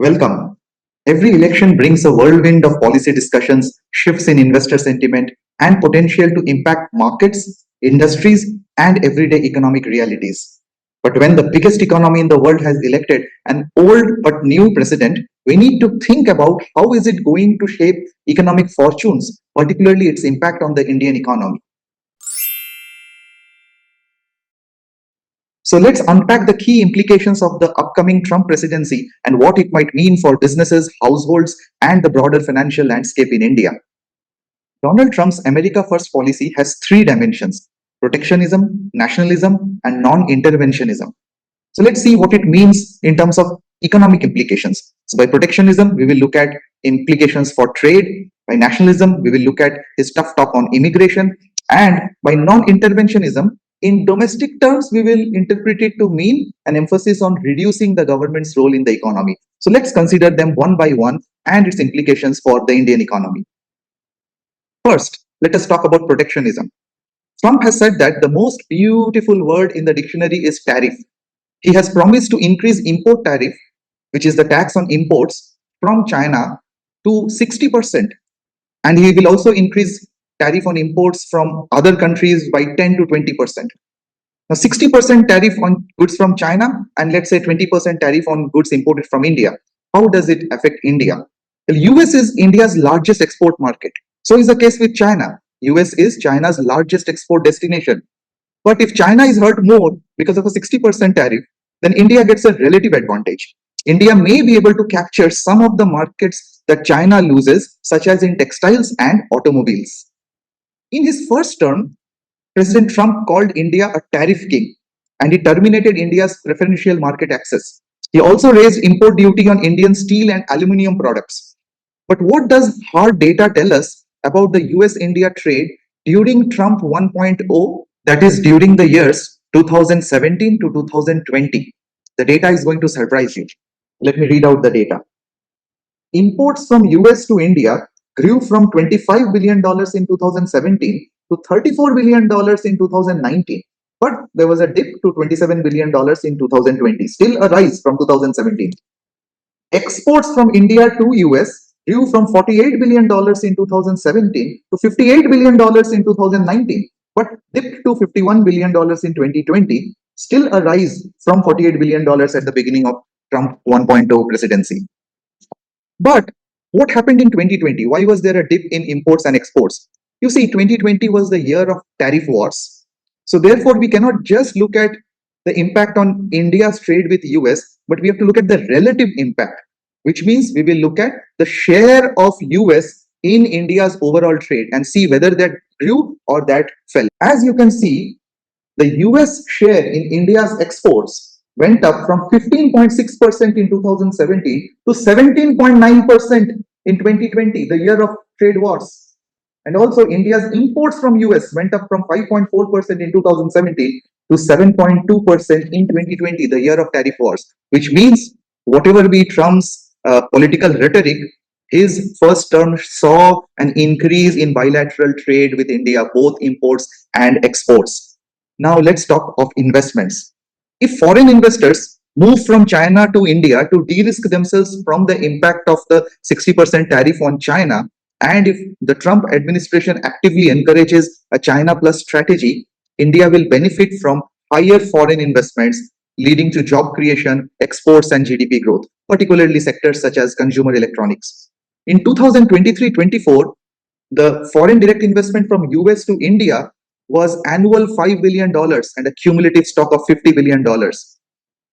Welcome. Every election brings a whirlwind of policy discussions, shifts in investor sentiment, and potential to impact markets, industries, and everyday economic realities. But when the biggest economy in the world has elected an old but new president, we need to think about how is it going to shape economic fortunes, particularly its impact on the Indian economy. So let's unpack the key implications of the upcoming Trump presidency and what it might mean for businesses, households, and the broader financial landscape in India. Donald Trump's America First policy has three dimensions: protectionism, nationalism, and non interventionism. So let's see what it means in terms of economic implications. So by protectionism, we will look at implications for trade. By nationalism, we will look at his tough talk on immigration. And by non-interventionism, in domestic terms, we will interpret it to mean an emphasis on reducing the government's role in the economy. So let's consider them one by one and its implications for the Indian economy. First, let us talk about protectionism. Trump has said that the most beautiful word in the dictionary is tariff. He has promised to increase import tariff, which is the tax on imports from China, to 60%. And he will also increase tariff on imports from other countries by 10 to 20%. Now, 60% tariff on goods from China and let's say 20% tariff on goods imported from India. How does it affect India? The US is India's largest export market. So is the case with China. US is China's largest export destination. But if China is hurt more because of a 60% tariff, then India gets a relative advantage. India may be able to capture some of the markets that China loses, such as in textiles and automobiles. In his first term, President Trump called India a tariff king and he terminated India's preferential market access. He also raised import duty on Indian steel and aluminium products. But what does hard data tell us about the US India trade during Trump 1.0, that is, during the years 2017 to 2020? The data is going to surprise you. Let me read out the data. Imports from US to India grew from $25 billion in 2017 to $34 billion in 2019. But there was a dip to $27 billion in 2020, still a rise from 2017. Exports from India to US grew from $48 billion in 2017 to $58 billion in 2019, but dipped to $51 billion in 2020, still a rise from $48 billion at the beginning of Trump 1.0 presidency. But what happened in 2020? Why was there a dip in imports and exports? You see, 2020 was the year of tariff wars. So therefore, we cannot just look at the impact on India's trade with US, but we have to look at the relative impact, which means we will look at the share of US in India's overall trade and see whether that grew or that fell. As you can see, the US share in India's exports went up from 15.6% in 2017 to 17.9% in 2020, the year of trade wars. And also, India's imports from US went up from 5.4% in 2017 to 7.2% in 2020, the year of tariff wars, which means whatever be Trump's political rhetoric, his first term saw an increase in bilateral trade with India, both imports and exports. Now, let's talk of investments. If foreign investors move from China to India to de-risk themselves from the impact of the 60% tariff on China, and if the Trump administration actively encourages a China plus strategy, India will benefit from higher foreign investments, leading to job creation, exports, and GDP growth, particularly sectors such as consumer electronics. In 2023-24, the foreign direct investment from US to India was annual $5 billion and a cumulative stock of $50 billion.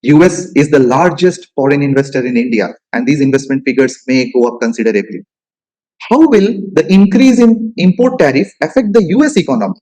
US is the largest foreign investor in India, and these investment figures may go up considerably. How will the increase in import tariff affect the US economy?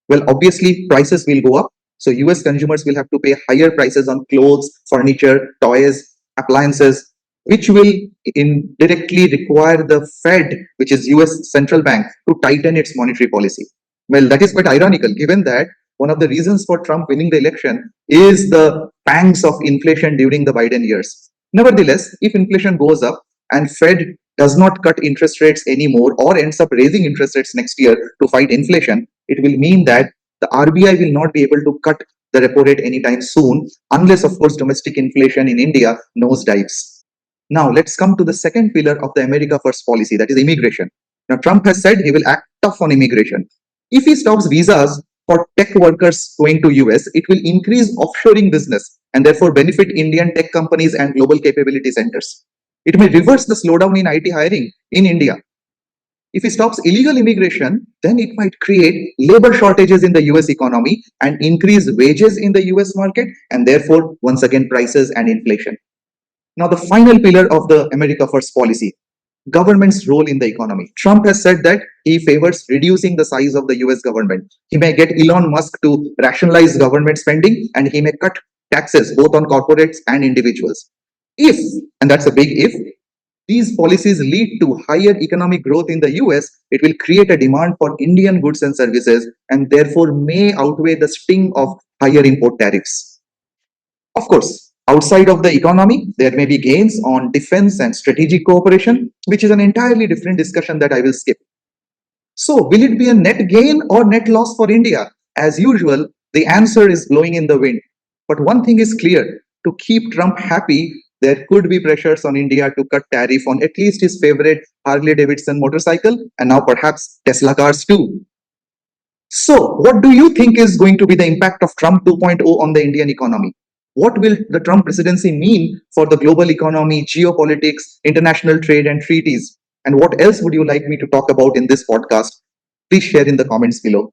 Well, obviously, prices will go up. So US consumers will have to pay higher prices on clothes, furniture, toys, appliances, which will indirectly require the Fed, which is US central bank, to tighten its monetary policy. Well, that is quite ironical, given that one of the reasons for Trump winning the election is the pangs of inflation during the Biden years. Nevertheless, if inflation goes up and Fed does not cut interest rates anymore or ends up raising interest rates next year to fight inflation, it will mean that the RBI will not be able to cut the repo rate anytime soon, unless, of course, domestic inflation in India nosedives. Now, let's come to the second pillar of the America First policy, that is immigration. Now, Trump has said he will act tough on immigration. If he stops visas for tech workers going to US, it will increase offshoring business and therefore benefit Indian tech companies and global capability centers. It may reverse the slowdown in IT hiring in India. If he stops illegal immigration, then it might create labor shortages in the US economy and increase wages in the US market and therefore, once again, prices and inflation. Now, the final pillar of the America First policy, government's role in the economy. Trump has said that he favors reducing the size of the US government. He may get Elon Musk to rationalize government spending and he may cut taxes both on corporates and individuals. If, and that's a big if, these policies lead to higher economic growth in the US, it will create a demand for Indian goods and services and therefore may outweigh the sting of higher import tariffs. Of course, outside of the economy, there may be gains on defense and strategic cooperation, which is an entirely different discussion that I will skip. So, will it be a net gain or net loss for India? As usual, the answer is blowing in the wind. But one thing is clear, to keep Trump happy, there could be pressures on India to cut tariff on at least his favorite Harley Davidson motorcycle and now perhaps Tesla cars too. So, what do you think is going to be the impact of Trump 2.0 on the Indian economy? What will the Trump presidency mean for the global economy, geopolitics, international trade, and treaties? And what else would you like me to talk about in this podcast? Please share in the comments below.